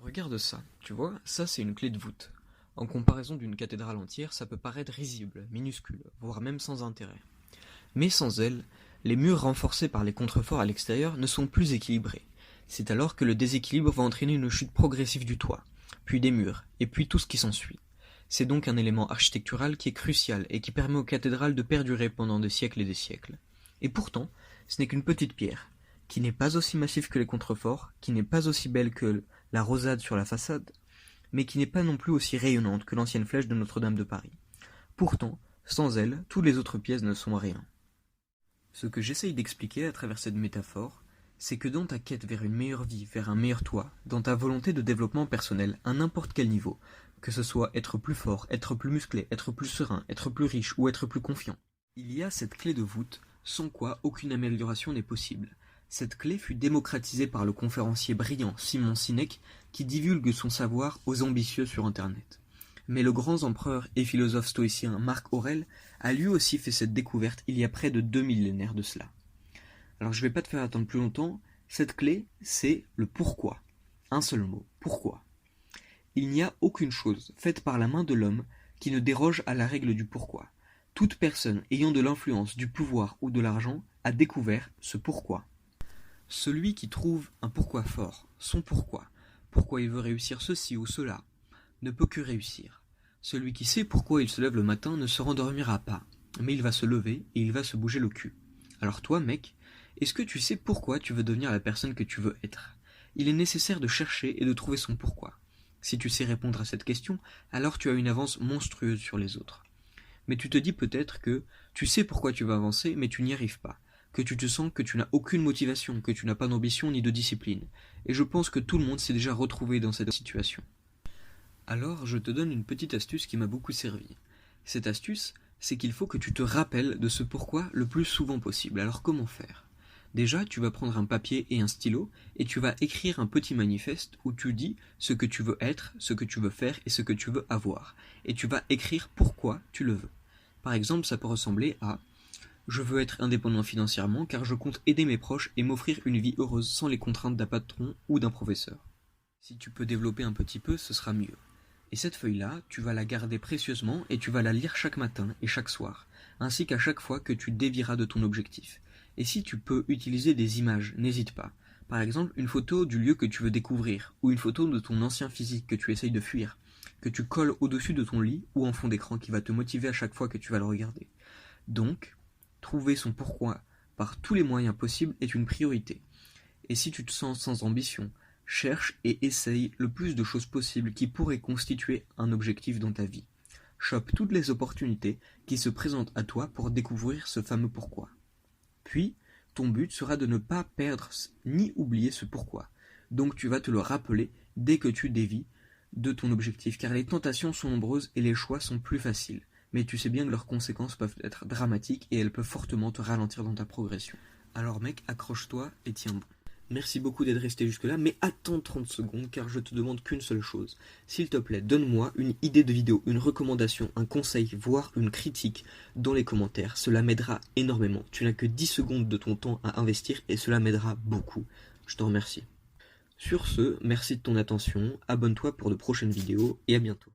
Regarde ça, tu vois, ça c'est une clé de voûte. En comparaison d'une cathédrale entière, ça peut paraître risible, minuscule, voire même sans intérêt. Mais sans elle, les murs renforcés par les contreforts à l'extérieur ne sont plus équilibrés. C'est alors que le déséquilibre va entraîner une chute progressive du toit, puis des murs, et puis tout ce qui s'ensuit. C'est donc un élément architectural qui est crucial et qui permet aux cathédrales de perdurer pendant des siècles et des siècles. Et pourtant, ce n'est qu'une petite pierre, qui n'est pas aussi massive que les contreforts, qui n'est pas aussi belle que la rosade sur la façade, mais qui n'est pas non plus aussi rayonnante que l'ancienne flèche de Notre-Dame de Paris. Pourtant, sans elle, toutes les autres pièces ne sont rien. Ce que j'essaye d'expliquer à travers cette métaphore, c'est que dans ta quête vers une meilleure vie, vers un meilleur toi, dans ta volonté de développement personnel à n'importe quel niveau, que ce soit être plus fort, être plus musclé, être plus serein, être plus riche ou être plus confiant, il y a cette clé de voûte, sans quoi aucune amélioration n'est possible. Cette clé fut démocratisée par le conférencier brillant Simon Sinek qui divulgue son savoir aux ambitieux sur Internet. Mais le grand empereur et philosophe stoïcien Marc Aurèle a lui aussi fait cette découverte il y a près de 2 millénaires de cela. Alors je ne vais pas te faire attendre plus longtemps, cette clé c'est le pourquoi. Un seul mot, pourquoi. Il n'y a aucune chose faite par la main de l'homme qui ne déroge à la règle du pourquoi. Toute personne ayant de l'influence, du pouvoir ou de l'argent a découvert ce pourquoi. Celui qui trouve un pourquoi fort, son pourquoi il veut réussir ceci ou cela, ne peut que réussir. Celui qui sait pourquoi il se lève le matin ne se rendormira pas, mais il va se lever et il va se bouger le cul. Alors toi, mec, est-ce que tu sais pourquoi tu veux devenir la personne que tu veux être? Il est nécessaire de chercher et de trouver son pourquoi. Si tu sais répondre à cette question, alors tu as une avance monstrueuse sur les autres. Mais tu te dis peut-être que tu sais pourquoi tu veux avancer, mais tu n'y arrives pas. Que tu te sens que tu n'as aucune motivation, que tu n'as pas d'ambition ni de discipline. Et je pense que tout le monde s'est déjà retrouvé dans cette situation. Alors, je te donne une petite astuce qui m'a beaucoup servi. Cette astuce, c'est qu'il faut que tu te rappelles de ce pourquoi le plus souvent possible. Alors comment faire? Déjà, tu vas prendre un papier et un stylo et tu vas écrire un petit manifeste où tu dis ce que tu veux être, ce que tu veux faire et ce que tu veux avoir. Et tu vas écrire pourquoi tu le veux. Par exemple, ça peut ressembler à « Je veux être indépendant financièrement car je compte aider mes proches et m'offrir une vie heureuse sans les contraintes d'un patron ou d'un professeur. » Si tu peux développer un petit peu, ce sera mieux. Et cette feuille-là, tu vas la garder précieusement et tu vas la lire chaque matin et chaque soir, ainsi qu'à chaque fois que tu dévieras de ton objectif. Et si tu peux utiliser des images, n'hésite pas. Par exemple, une photo du lieu que tu veux découvrir, ou une photo de ton ancien physique que tu essayes de fuir, que tu colles au-dessus de ton lit ou en fond d'écran qui va te motiver à chaque fois que tu vas le regarder. Donc, trouver son pourquoi par tous les moyens possibles est une priorité. Et si tu te sens sans ambition, cherche et essaye le plus de choses possibles qui pourraient constituer un objectif dans ta vie. Chope toutes les opportunités qui se présentent à toi pour découvrir ce fameux pourquoi. Puis, ton but sera de ne pas perdre ni oublier ce pourquoi. Donc tu vas te le rappeler dès que tu dévies de ton objectif, car les tentations sont nombreuses et les choix sont plus faciles. Mais tu sais bien que leurs conséquences peuvent être dramatiques et elles peuvent fortement te ralentir dans ta progression. Alors mec, accroche-toi et tiens bon. Merci beaucoup d'être resté jusque-là, mais attends 30 secondes car je te demande qu'une seule chose. S'il te plaît, donne-moi une idée de vidéo, une recommandation, un conseil, voire une critique dans les commentaires. Cela m'aidera énormément. Tu n'as que 10 secondes de ton temps à investir et cela m'aidera beaucoup. Je te remercie. Sur ce, merci de ton attention, abonne-toi pour de prochaines vidéos et à bientôt.